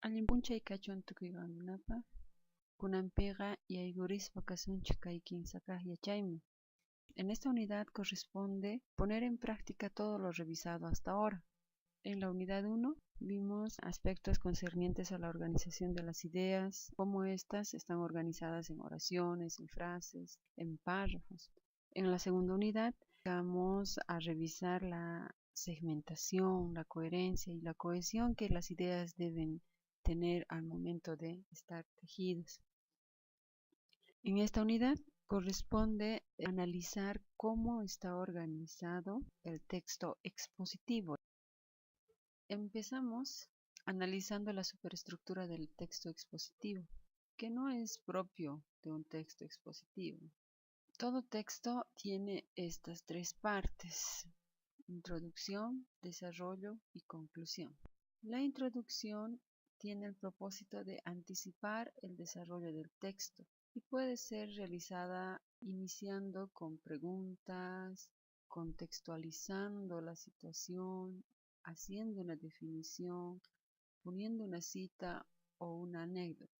Allimpunchay kachuntukuywanapa kunanpiqa yaykurispa kasunchik kay kimsa kaq yachaymi. En esta unidad corresponde poner en práctica todo lo revisado hasta ahora. En la unidad 1 vimos aspectos concernientes a la organización de las ideas, cómo éstas están organizadas en oraciones, en frases, en párrafos. En la segunda unidad vamos a revisar la segmentación, la coherencia y la cohesión que las ideas deben tener al momento de estar tejidos. En esta unidad corresponde analizar cómo está organizado el texto expositivo. Empezamos analizando la superestructura del texto expositivo, que no es propio de un texto expositivo. Todo texto tiene estas tres partes: introducción, desarrollo y conclusión. La introducción tiene el propósito de anticipar el desarrollo del texto y puede ser realizada iniciando con preguntas, contextualizando la situación, haciendo una definición, poniendo una cita o una anécdota.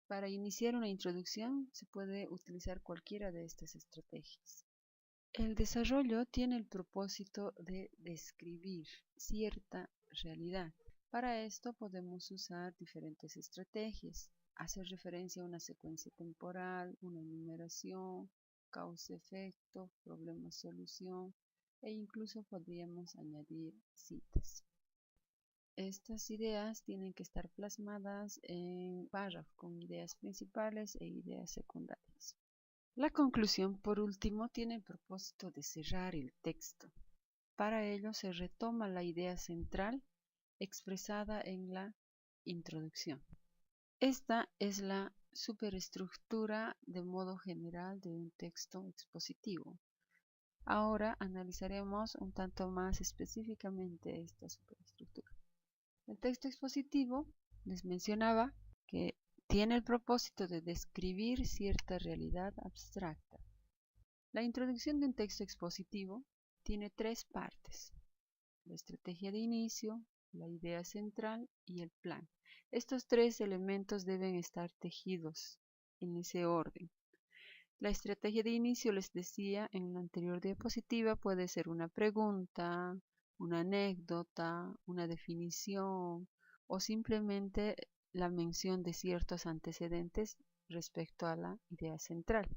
Para iniciar una introducción se puede utilizar cualquiera de estas estrategias. El desarrollo tiene el propósito de describir cierta realidad. Para esto podemos usar diferentes estrategias. Hacer referencia a una secuencia temporal, una enumeración, causa-efecto, problema-solución e incluso podríamos añadir citas. Estas ideas tienen que estar plasmadas en párrafos con ideas principales e ideas secundarias. La conclusión, por último, tiene el propósito de cerrar el texto. Para ello se retoma la idea central expresada en la introducción. Esta es la superestructura de modo general de un texto expositivo. Ahora analizaremos un tanto más específicamente esta superestructura. El texto expositivo, les mencionaba que tiene el propósito de describir cierta realidad abstracta. La introducción de un texto expositivo tiene tres partes: la estrategia de inicio, la idea central y el plan. Estos tres elementos deben estar tejidos en ese orden. La estrategia de inicio, les decía en la anterior diapositiva, puede ser una pregunta, una anécdota, una definición o simplemente la mención de ciertos antecedentes respecto a la idea central.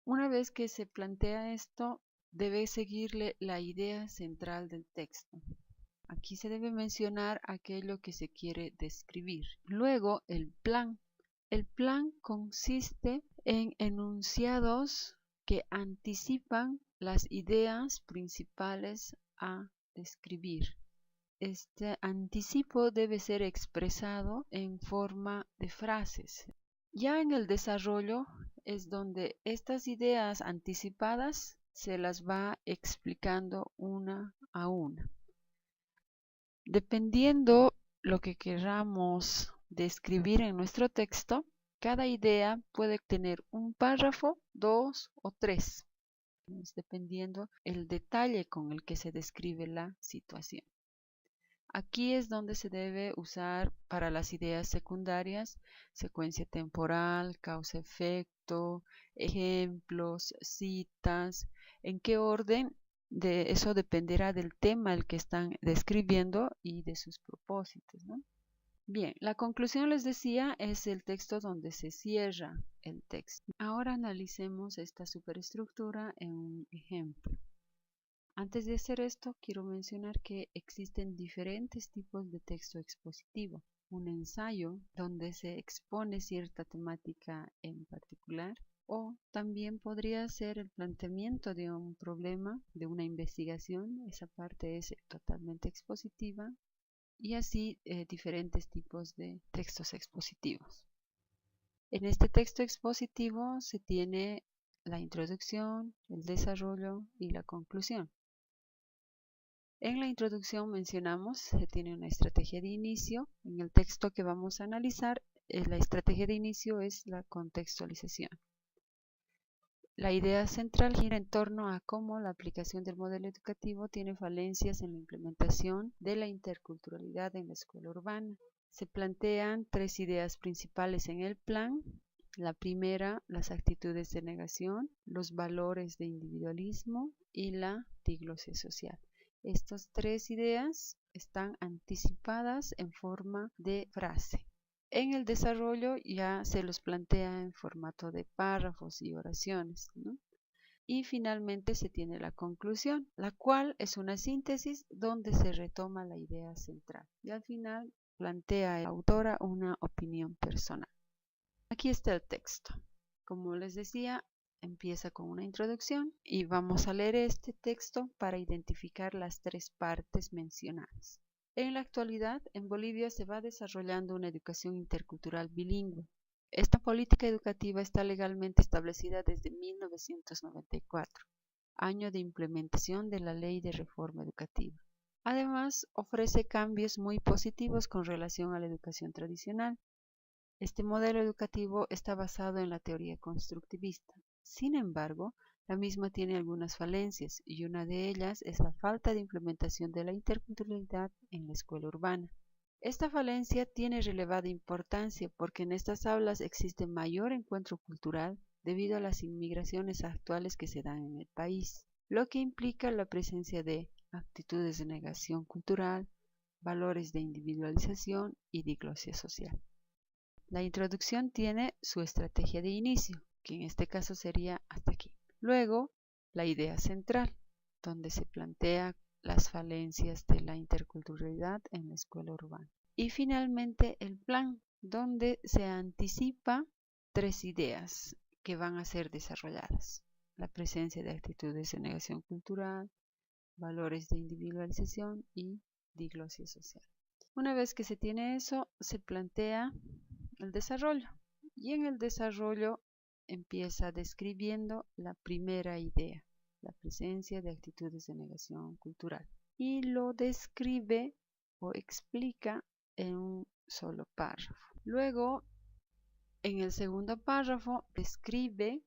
Una vez que se plantea esto, debe seguirle la idea central del texto. Aquí se debe mencionar aquello que se quiere describir. Luego, el plan. El plan consiste en enunciados que anticipan las ideas principales a describir. Este anticipo debe ser expresado en forma de frases. Ya en el desarrollo es donde estas ideas anticipadas se las va explicando una a una. Dependiendo lo que queramos describir en nuestro texto, cada idea puede tener un párrafo, dos o tres, dependiendo el detalle con el que se describe la situación. Aquí es donde se debe usar para las ideas secundarias secuencia temporal, causa-efecto, ejemplos, citas, en qué orden. De eso dependerá del tema el que están describiendo y de sus propósitos, ¿no? Bien, la conclusión, les decía, es el texto donde se cierra el texto. Ahora analicemos esta superestructura en un ejemplo. Antes de hacer esto, quiero mencionar que existen diferentes tipos de texto expositivo. Un ensayo donde se expone cierta temática en particular, o también podría ser el planteamiento de un problema, de una investigación. Esa parte es totalmente expositiva. Y así diferentes tipos de textos expositivos. En este texto expositivo se tiene la introducción, el desarrollo y la conclusión. En la introducción mencionamos se tiene una estrategia de inicio. En el texto que vamos a analizar, la estrategia de inicio es la contextualización. La idea central gira en torno a cómo la aplicación del modelo educativo tiene falencias en la implementación de la interculturalidad en la escuela urbana. Se plantean tres ideas principales en el plan. La primera, las actitudes de negación, los valores de individualismo y la diglosia social. Estas tres ideas están anticipadas en forma de frase. En el desarrollo ya se los plantea en formato de párrafos y oraciones, ¿no? Y finalmente se tiene la conclusión, la cual es una síntesis donde se retoma la idea central. Y al final plantea la autora una opinión personal. Aquí está el texto. Como les decía, empieza con una introducción y vamos a leer este texto para identificar las tres partes mencionadas. En la actualidad, en Bolivia se va desarrollando una educación intercultural bilingüe. Esta política educativa está legalmente establecida desde 1994, año de implementación de la Ley de Reforma Educativa. Además, ofrece cambios muy positivos con relación a la educación tradicional. Este modelo educativo está basado en la teoría constructivista. Sin embargo, la misma tiene algunas falencias y una de ellas es la falta de implementación de la interculturalidad en la escuela urbana. Esta falencia tiene relevada importancia porque en estas aulas existe mayor encuentro cultural debido a las inmigraciones actuales que se dan en el país, lo que implica la presencia de actitudes de negación cultural, valores de individualización y diglosia social. La introducción tiene su estrategia de inicio, que en este caso sería hasta aquí. Luego, la idea central, donde se plantea las falencias de la interculturalidad en la escuela urbana. Y finalmente el plan, donde se anticipa tres ideas que van a ser desarrolladas. La presencia de actitudes de negación cultural, valores de individualización y diglosia social. Una vez que se tiene eso, se plantea el desarrollo. Y en el desarrollo empieza describiendo la primera idea, la presencia de actitudes de negación cultural. Y lo describe o explica en un solo párrafo. Luego, en el segundo párrafo, describe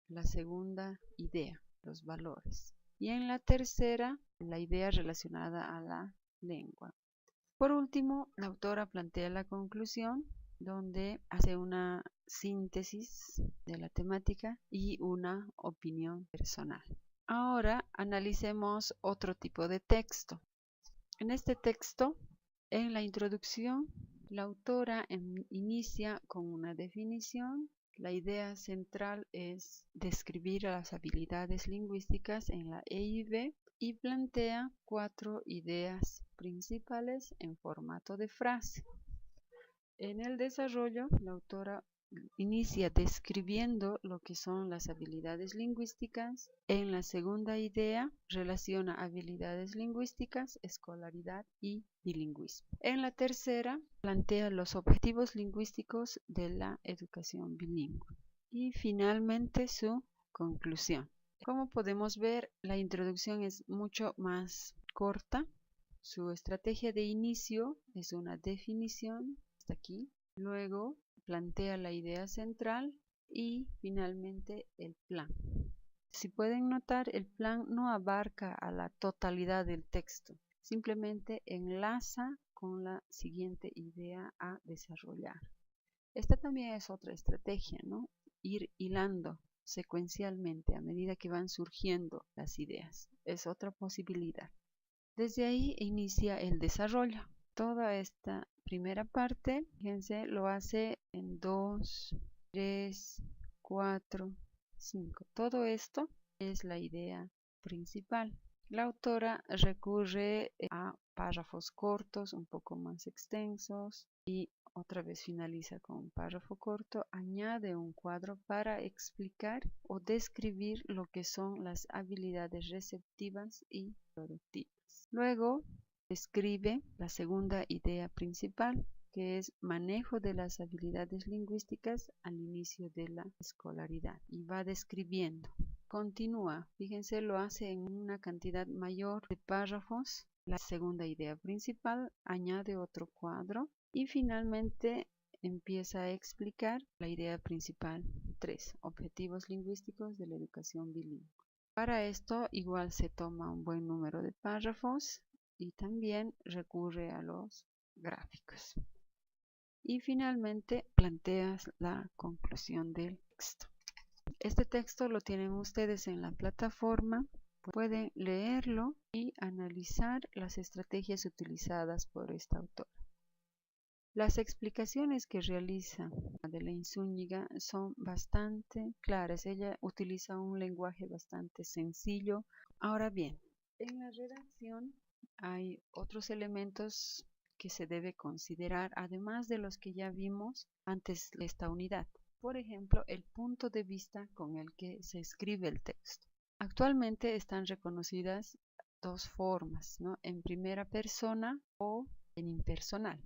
la segunda idea, los valores. Y en la tercera, la idea relacionada a la lengua. Por último, la autora plantea la conclusión, donde hace una síntesis de la temática y una opinión personal. Ahora analicemos otro tipo de texto. En este texto, en la introducción, la autora inicia con una definición. La idea central es describir las habilidades lingüísticas en la EIB y plantea 4 ideas principales en formato de frase. En el desarrollo, la autora inicia describiendo lo que son las habilidades lingüísticas. En la segunda idea, relaciona habilidades lingüísticas, escolaridad y bilingüismo. En la tercera, plantea los objetivos lingüísticos de la educación bilingüe. Y finalmente su conclusión. Como podemos ver, la introducción es mucho más corta. Su estrategia de inicio es una definición, hasta aquí. Luego plantea la idea central y finalmente el plan. Si pueden notar, el plan no abarca a la totalidad del texto, simplemente enlaza con la siguiente idea a desarrollar. Esta también es otra estrategia, ¿no? Ir hilando secuencialmente a medida que van surgiendo las ideas. Es otra posibilidad. Desde ahí inicia el desarrollo. Toda esta primera parte, fíjense, lo hace en 2, 3, 4, 5. Todo esto es la idea principal. La autora recurre a párrafos cortos, un poco más extensos, y otra vez finaliza con un párrafo corto, añade un cuadro para explicar o describir lo que son las habilidades receptivas y productivas. Luego describe la segunda idea principal, que es manejo de las habilidades lingüísticas al inicio de la escolaridad, y va describiendo. Continúa, fíjense, lo hace en una cantidad mayor de párrafos. La segunda idea principal, añade otro cuadro y finalmente empieza a explicar la idea principal 3, objetivos lingüísticos de la educación bilingüe. Para esto igual se toma un buen número de párrafos y también recurre a los gráficos. y finalmente planteas la conclusión del texto. Este texto lo tienen ustedes en la plataforma, pueden leerlo y analizar las estrategias utilizadas por esta autora. Las explicaciones que realiza Madeleine Zúñiga son bastante claras. Ella utiliza un lenguaje bastante sencillo. Ahora bien, en la redacción hay otros elementos que se debe considerar, además de los que ya vimos antes de esta unidad. Por ejemplo, el punto de vista con el que se escribe el texto. Actualmente están reconocidas dos formas, ¿no? En primera persona o en impersonal.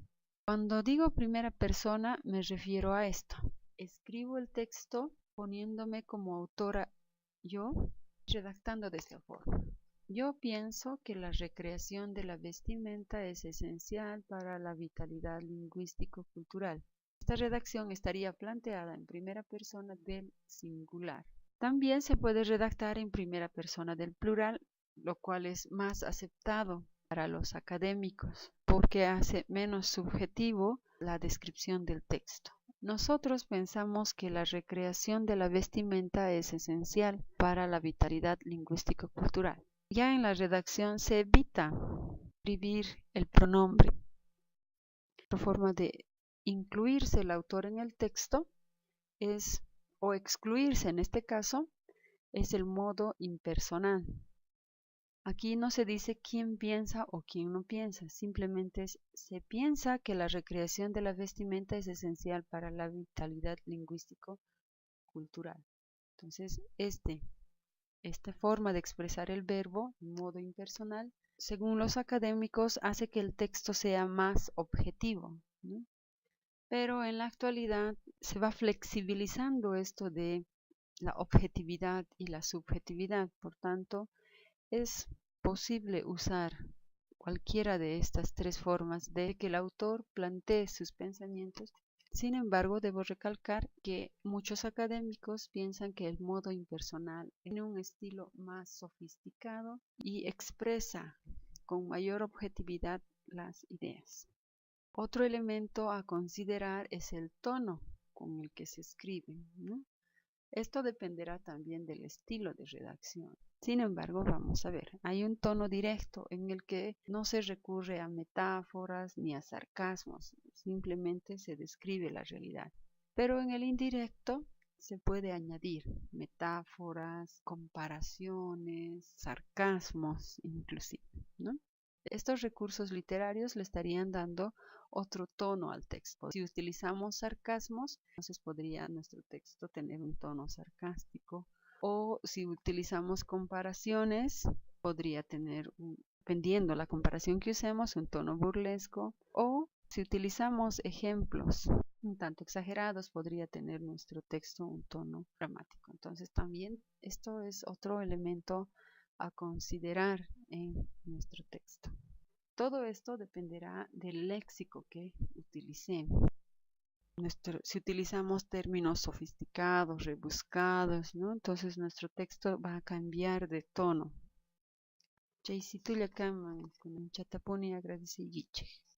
Cuando digo primera persona me refiero a esto. Escribo el texto poniéndome como autora yo, redactando de esta forma. Yo pienso que la recreación de la vestimenta es esencial para la vitalidad lingüístico-cultural. Esta redacción estaría planteada en primera persona del singular. También se puede redactar en primera persona del plural, lo cual es más aceptado para los académicos, porque hace menos subjetivo la descripción del texto. Nosotros pensamos que la recreación de la vestimenta es esencial para la vitalidad lingüístico-cultural. Ya en la redacción se evita escribir el pronombre. Otra forma de incluirse el autor en el texto es, o excluirse en este caso, es el modo impersonal. Aquí no se dice quién piensa o quién no piensa, simplemente se piensa que la recreación de la vestimenta es esencial para la vitalidad lingüístico-cultural. Entonces, esta forma de expresar el verbo en modo impersonal, según los académicos, hace que el texto sea más objetivo, ¿no? Pero en la actualidad se va flexibilizando esto de la objetividad y la subjetividad, por tanto, es posible usar cualquiera de estas tres formas de que el autor plantee sus pensamientos. Sin embargo, debo recalcar que muchos académicos piensan que el modo impersonal tiene un estilo más sofisticado y expresa con mayor objetividad las ideas. Otro elemento a considerar es el tono con el que se escribe, ¿no? Esto dependerá también del estilo de redacción. Sin embargo, vamos a ver, hay un tono directo en el que no se recurre a metáforas ni a sarcasmos, simplemente se describe la realidad. Pero en el indirecto se puede añadir metáforas, comparaciones, sarcasmos inclusive, ¿no? Estos recursos literarios le estarían dando otro tono al texto. Si utilizamos sarcasmos, entonces podría nuestro texto tener un tono sarcástico. O si utilizamos comparaciones, podría tener, dependiendo la comparación que usemos, un tono burlesco. O si utilizamos ejemplos un tanto exagerados, podría tener nuestro texto un tono dramático. Entonces también esto es otro elemento a considerar en nuestro texto. Todo esto dependerá del léxico que utilicemos. Si utilizamos términos sofisticados, rebuscados, ¿no? Entonces nuestro texto va a cambiar de tono. Jaycitulla Kaman, con un chatapuni agradece.